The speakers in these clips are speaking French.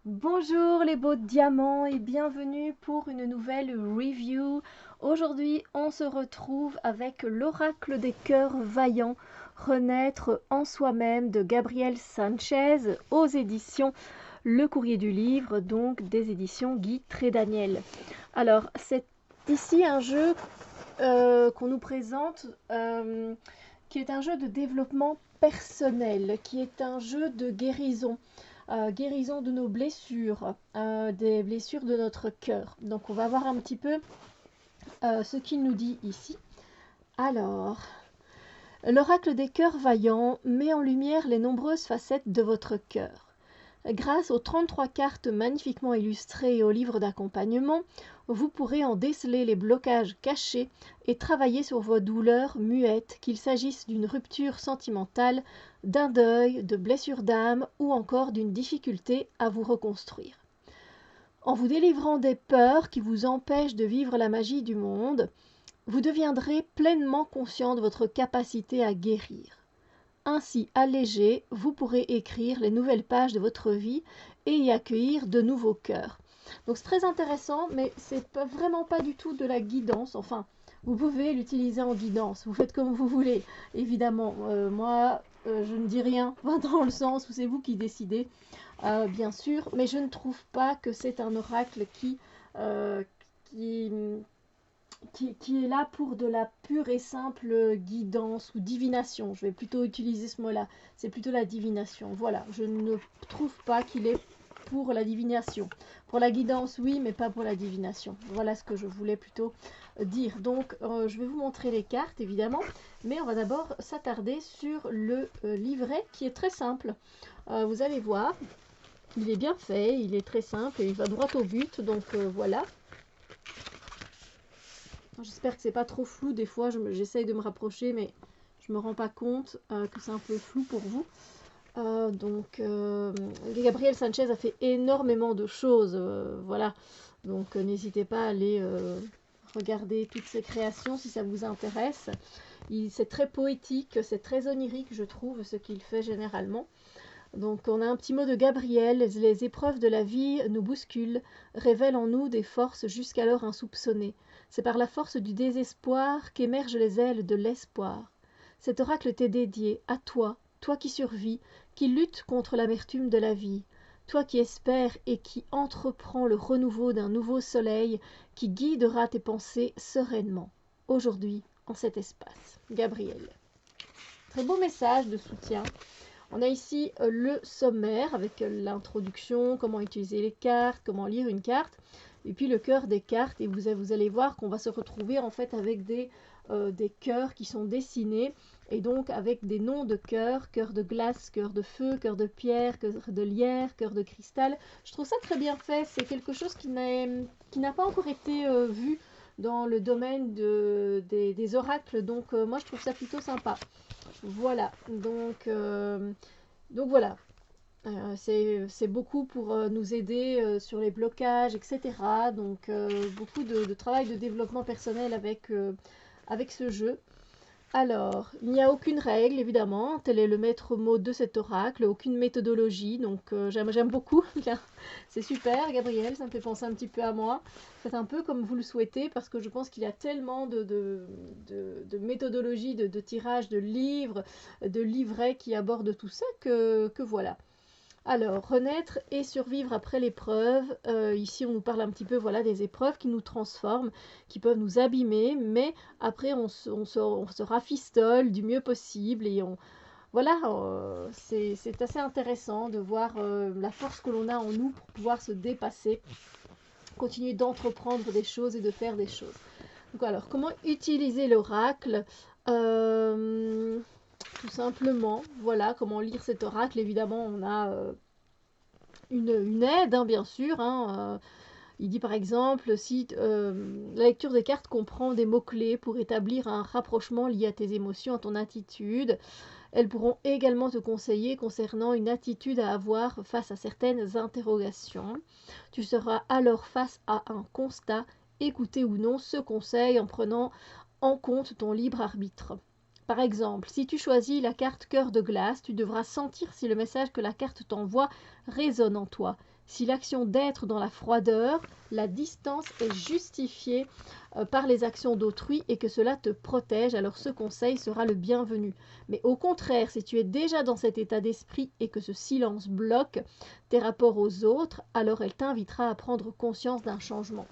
Bonjour les beaux diamants et bienvenue pour une nouvelle review. Aujourd'hui, on se retrouve avec l'oracle des cœurs vaillants, renaître en soi-même de Gabriel Sanchez aux éditions Le Courrier du Livre, donc des éditions Guy Trédaniel. Alors, c'est ici un jeu qu'on nous présente qui est un jeu de développement personnel, qui est un jeu de guérison. Guérison de nos blessures, des blessures de notre cœur. Donc on va voir un petit peu ce qu'il nous dit ici. Alors, l'oracle des cœurs vaillants met en lumière les nombreuses facettes de votre cœur. Grâce aux 33 cartes magnifiquement illustrées et au livre d'accompagnement, vous pourrez en déceler les blocages cachés et travailler sur vos douleurs muettes, qu'il s'agisse d'une rupture sentimentale, d'un deuil, de blessures d'âme ou encore d'une difficulté à vous reconstruire. En vous délivrant des peurs qui vous empêchent de vivre la magie du monde, vous deviendrez pleinement conscient de votre capacité à guérir. Ainsi allégé, vous pourrez écrire les nouvelles pages de votre vie et y accueillir de nouveaux cœurs. Donc c'est très intéressant, mais c'est vraiment pas du tout de la guidance. Enfin, vous pouvez l'utiliser en guidance, vous faites comme vous voulez. Évidemment, moi, je ne dis rien dans le sens où c'est vous qui décidez, bien sûr, mais je ne trouve pas que c'est un oracle euh, qui, qui est là pour de la pure et simple guidance ou divination. Je vais plutôt utiliser ce mot-là. C'est plutôt la divination. Voilà, je ne trouve pas qu'il est pour la divination. Pour la guidance, oui, mais pas pour la divination. Voilà ce que je voulais plutôt dire. Donc, je vais vous montrer les cartes, évidemment, mais on va d'abord s'attarder sur le livret qui est très simple. Vous allez voir, il est bien fait, il est très simple et il va droit au but. Donc, voilà. J'espère que c'est pas trop flou. Des fois, j'essaye de me rapprocher, mais je me rends pas compte que c'est un peu flou pour vous. Gabriel Sanchez a fait énormément de choses. Voilà. Donc, n'hésitez pas à aller regarder toutes ses créations si ça vous intéresse. C'est très poétique, c'est très onirique, je trouve, ce qu'il fait généralement. Donc on a un petit mot de Gabriel, les épreuves de la vie nous bousculent, révèlent en nous des forces jusqu'alors insoupçonnées. C'est par la force du désespoir qu'émergent les ailes de l'espoir. Cet oracle t'est dédié, à toi, toi qui survis, qui lutte contre l'amertume de la vie, toi qui espères et qui entreprends le renouveau d'un nouveau soleil qui guidera tes pensées sereinement, aujourd'hui, en cet espace. Gabriel. Très beau message de soutien. On a ici le sommaire avec l'introduction, comment utiliser les cartes, comment lire une carte, et puis le cœur des cartes. Et vous allez voir qu'on va se retrouver en fait avec des cœurs qui sont dessinés, et donc avec des noms de cœurs, cœur de glace, cœur de feu, cœur de pierre, cœur de lierre, cœur de cristal. Je trouve ça très bien fait, c'est quelque chose qui n'a pas encore été vu dans le domaine des oracles, donc moi je trouve ça plutôt sympa. Voilà, donc voilà, c'est beaucoup pour nous aider sur les blocages, etc. Donc beaucoup de travail de développement personnel avec ce jeu. Alors, il n'y a aucune règle, évidemment, tel est le maître mot de cet oracle, aucune méthodologie, donc j'aime beaucoup. C'est super, Gabriel, ça me fait penser un petit peu à moi. Faites un peu comme vous le souhaitez, parce que je pense qu'il y a tellement de méthodologies, de tirages, de livres, de livrets qui abordent tout ça que voilà. Alors, renaître et survivre après l'épreuve. Ici, on nous parle un petit peu voilà, des épreuves qui nous transforment, qui peuvent nous abîmer, mais après, on se rafistole du mieux possible et voilà, c'est assez intéressant de voir la force que l'on a en nous pour pouvoir se dépasser, continuer d'entreprendre des choses et de faire des choses. Donc, alors, comment utiliser l'oracle tout simplement, voilà comment lire cet oracle. Évidemment, on a une aide, hein, bien sûr. Il dit par exemple, si la lecture des cartes comprend des mots-clés pour établir un rapprochement lié à tes émotions, à ton attitude. Elles pourront également te conseiller concernant une attitude à avoir face à certaines interrogations. Tu seras alors face à un constat, écouter ou non ce conseil en prenant en compte ton libre arbitre. Par exemple, si tu choisis la carte cœur de glace, tu devras sentir si le message que la carte t'envoie résonne en toi. Si l'action d'être dans la froideur, la distance est justifiée par les actions d'autrui et que cela te protège, alors ce conseil sera le bienvenu. Mais au contraire, si tu es déjà dans cet état d'esprit et que ce silence bloque tes rapports aux autres, alors elle t'invitera à prendre conscience d'un changement.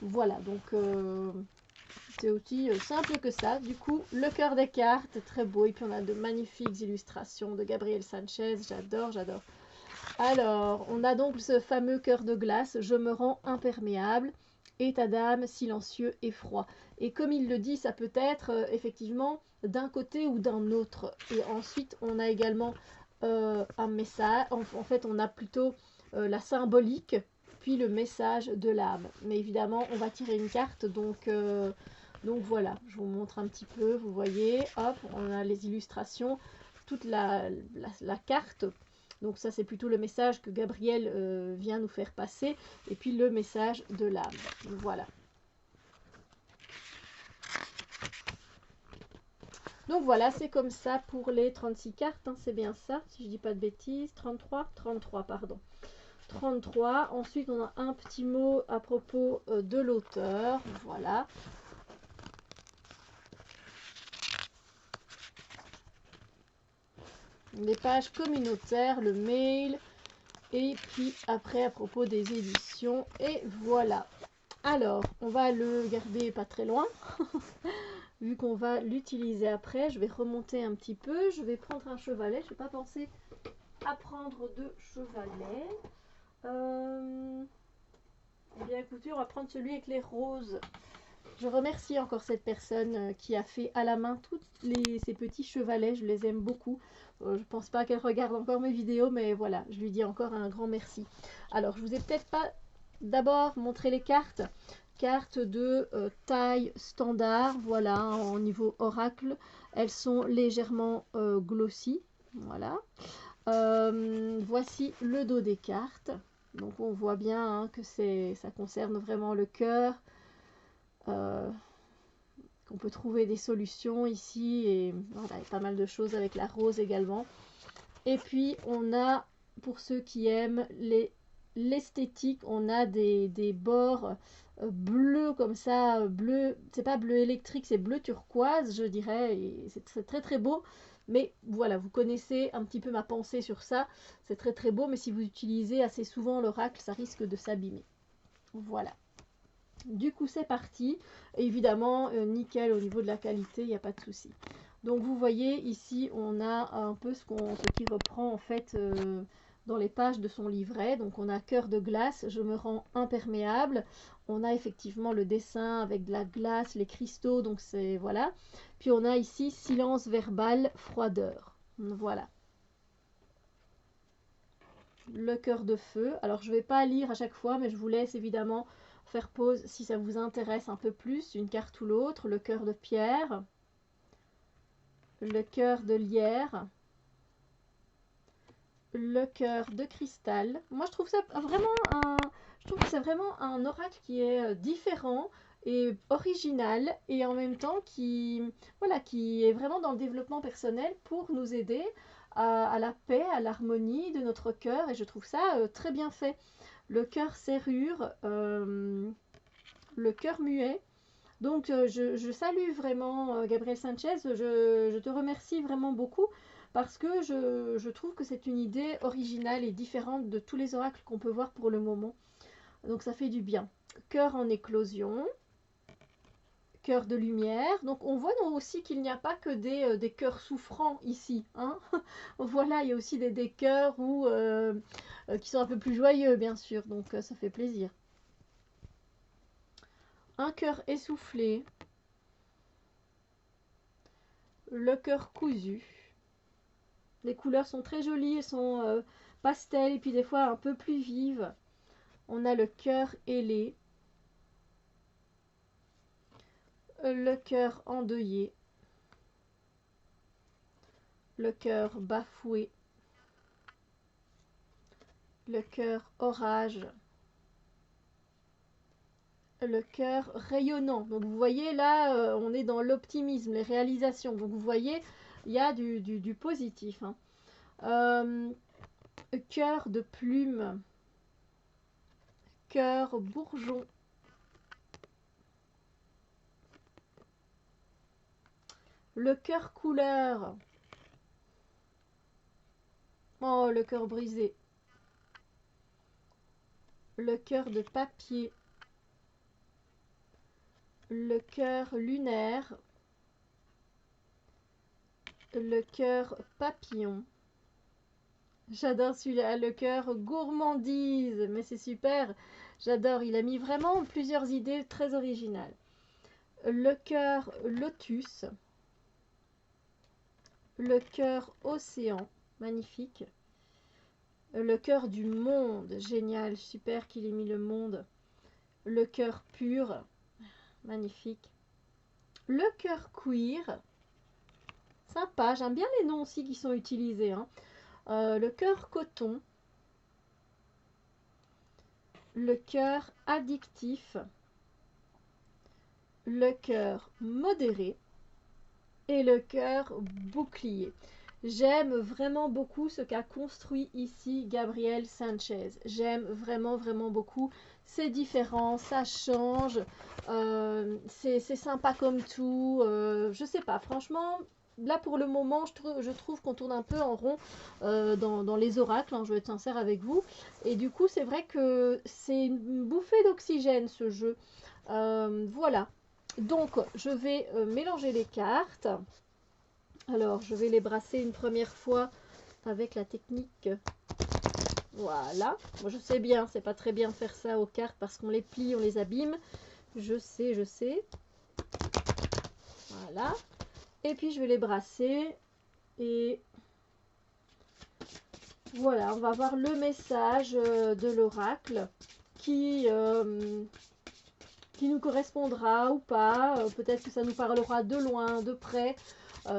Voilà, donc c'est aussi simple que ça. Du coup, le cœur des cartes, très beau. Et puis on a de magnifiques illustrations de Gabriel Sanchez. J'adore, j'adore. Alors, on a donc ce fameux cœur de glace. Je me rends imperméable. État d'âme silencieux et froid. Et comme il le dit, ça peut être effectivement d'un côté ou d'un autre. Et ensuite, on a également un message. En fait, on a plutôt la symbolique, puis le message de l'âme. Mais évidemment, on va tirer une carte, donc voilà, je vous montre un petit peu, vous voyez, hop, on a les illustrations, toute la carte. Donc ça, c'est plutôt le message que Gabriel vient nous faire passer, et puis le message de l'âme. Voilà. Donc voilà, c'est comme ça pour les 36 cartes, hein, c'est bien ça, si je dis pas de bêtises, 33, pardon. 33, ensuite on a un petit mot à propos de l'auteur, voilà. Les pages communautaires, le mail, et puis après à propos des éditions, et voilà. Alors, on va le garder pas très loin, vu qu'on va l'utiliser après. Je vais remonter un petit peu, je vais prendre un chevalet, je n'ai pas pensé à prendre de chevalet. Eh bien écoutez, on va prendre celui avec les roses. Je remercie encore cette personne qui a fait à la main tous ces petits chevalets, je les aime beaucoup. Je pense pas qu'elle regarde encore mes vidéos, mais voilà, je lui dis encore un grand merci. Alors, je vous ai peut-être pas d'abord montré les cartes. Cartes de taille standard, voilà, au niveau oracle. Elles sont légèrement glossy, voilà. Voici le dos des cartes. Donc on voit bien hein, que ça concerne vraiment le cœur. Qu'on peut trouver des solutions ici et voilà, il y a pas mal de choses avec la rose également. Et puis on a, pour ceux qui aiment l'esthétique, on a des bords bleus comme ça, bleu, c'est pas bleu électrique, c'est bleu turquoise je dirais, et c'est très très beau. Mais voilà, vous connaissez un petit peu ma pensée sur ça, c'est très très beau, mais si vous utilisez assez souvent l'oracle, ça risque de s'abîmer. Voilà. Du coup, c'est parti. Évidemment, nickel au niveau de la qualité, il n'y a pas de souci. Donc, vous voyez, ici, on a un peu ce qui reprend en fait dans les pages de son livret. Donc, on a cœur de glace, je me rends imperméable. On a effectivement le dessin avec de la glace, les cristaux, donc c'est voilà. Puis, on a ici silence verbal, froideur. Voilà. Le cœur de feu. Alors, je ne vais pas lire à chaque fois, mais je vous laisse évidemment faire pause si ça vous intéresse un peu plus, une carte ou l'autre. Le cœur de pierre, le cœur de lierre, le cœur de cristal. Moi je trouve ça vraiment je trouve que c'est vraiment un oracle qui est différent et original et en même temps voilà, qui est vraiment dans le développement personnel pour nous aider à la paix, à l'harmonie de notre cœur, et je trouve ça très bien fait. Le cœur serrure, le cœur muet. Donc je salue vraiment Gabriel Sanchez, je te remercie vraiment beaucoup parce que je trouve que c'est une idée originale et différente de tous les oracles qu'on peut voir pour le moment. Donc ça fait du bien. Cœur en éclosion, cœur de lumière. Donc on voit aussi qu'il n'y a pas que des cœurs souffrants ici. Hein. Voilà, il y a aussi des cœurs qui sont un peu plus joyeux bien sûr, donc ça fait plaisir. Un cœur essoufflé, le cœur cousu. Les couleurs sont très jolies, elles sont pastel et puis des fois un peu plus vives. On a le cœur ailé, le cœur endeuillé, le cœur bafoué, le cœur orage, le cœur rayonnant. Donc vous voyez là, on est dans l'optimisme, les réalisations. Donc vous voyez, il y a du positif. Hein. Cœur de plume, cœur bourgeon, le cœur couleur. Oh, le cœur brisé. Le cœur de papier, le cœur lunaire, le cœur papillon. J'adore celui-là, le cœur gourmandise, mais c'est super, j'adore, il a mis vraiment plusieurs idées très originales. Le cœur lotus, le cœur océan, magnifique. Le cœur du monde, génial, super qu'il ait mis le monde. Le cœur pur, magnifique. Le cœur queer, sympa, j'aime bien les noms aussi qui sont utilisés. Hein. Le cœur coton, le cœur addictif, le cœur modéré et le cœur bouclier. J'aime vraiment beaucoup ce qu'a construit ici Gabriel Sanchez. J'aime vraiment beaucoup. C'est différent, ça change, c'est sympa comme tout. Je sais pas, franchement, là pour le moment, je trouve qu'on tourne un peu en rond dans les oracles, hein, je vais être sincère avec vous. Et du coup, c'est vrai que c'est une bouffée d'oxygène ce jeu. Voilà. Donc, je vais mélanger les cartes. Alors, je vais les brasser une première fois avec la technique. Voilà. Moi, je sais bien, c'est pas très bien de faire ça aux cartes parce qu'on les plie, on les abîme. Je sais, je sais. Voilà. Et puis, je vais les brasser. Et voilà, on va voir le message de l'oracle qui nous correspondra ou pas. Peut-être que ça nous parlera de loin, de près.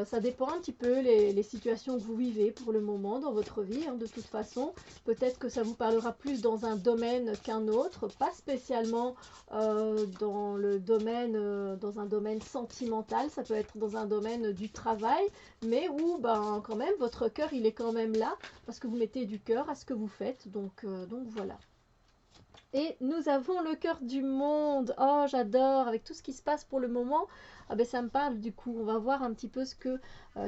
Ça dépend un petit peu les situations que vous vivez pour le moment dans votre vie, hein, de toute façon. Peut-être que ça vous parlera plus dans un domaine qu'un autre, pas spécialement dans un domaine sentimental, ça peut être dans un domaine du travail, mais où ben, quand même votre cœur il est quand même là, parce que vous mettez du cœur à ce que vous faites, donc voilà. Et nous avons le cœur du monde. Oh, j'adore. Avec tout ce qui se passe pour le moment, ah ben, ça me parle du coup. On va voir un petit peu ce que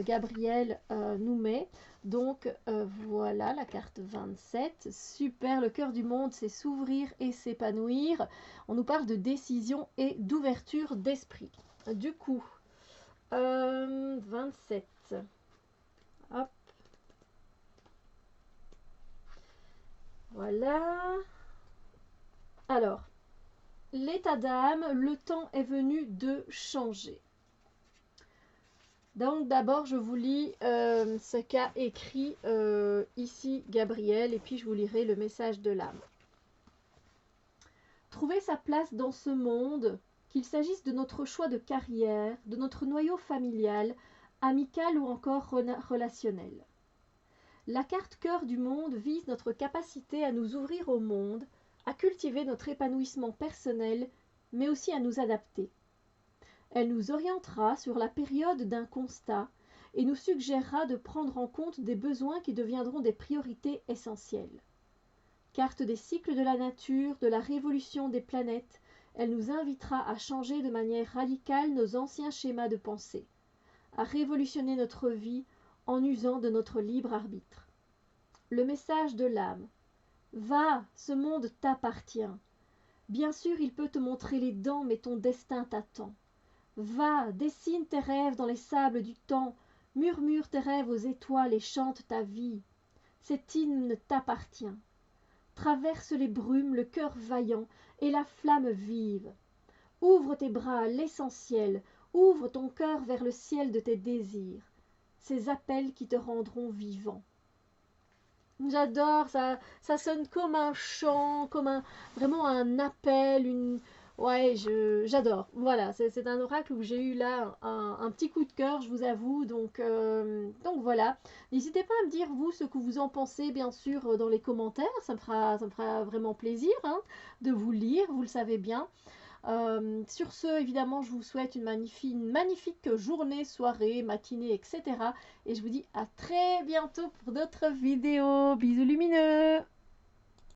Gabriel nous met. Donc, voilà la carte 27. Super. Le cœur du monde, c'est s'ouvrir et s'épanouir. On nous parle de décision et d'ouverture d'esprit. Du coup, 27. Hop. Voilà. Alors, l'état d'âme, le temps est venu de changer. Donc d'abord, je vous lis ce qu'a écrit ici Gabriel et puis je vous lirai le message de l'âme. Trouver sa place dans ce monde, qu'il s'agisse de notre choix de carrière, de notre noyau familial, amical ou encore relationnel. La carte cœur du monde vise notre capacité à nous ouvrir au monde, à cultiver notre épanouissement personnel, mais aussi à nous adapter. Elle nous orientera sur la période d'un constat et nous suggérera de prendre en compte des besoins qui deviendront des priorités essentielles. Carte des cycles de la nature, de la révolution des planètes, elle nous invitera à changer de manière radicale nos anciens schémas de pensée, à révolutionner notre vie en usant de notre libre arbitre. Le message de l'âme. Va, ce monde t'appartient. Bien sûr, il peut te montrer les dents, mais ton destin t'attend. Va, dessine tes rêves dans les sables du temps, murmure tes rêves aux étoiles et chante ta vie. Cet hymne t'appartient. Traverse les brumes, le cœur vaillant et la flamme vive. Ouvre tes bras à l'essentiel, ouvre ton cœur vers le ciel de tes désirs, ces appels qui te rendront vivant. J'adore, ça sonne comme un chant, vraiment un appel, ouais, j'adore. Voilà, c'est un oracle où j'ai eu là un petit coup de cœur, je vous avoue. Donc voilà. N'hésitez pas à me dire, vous, ce que vous en pensez, bien sûr, dans les commentaires. Ça me fera vraiment plaisir hein, de vous lire, vous le savez bien. Sur ce, évidemment, je vous souhaite une magnifique journée, soirée, matinée, etc. Et je vous dis à très bientôt pour d'autres vidéos. Bisous lumineux!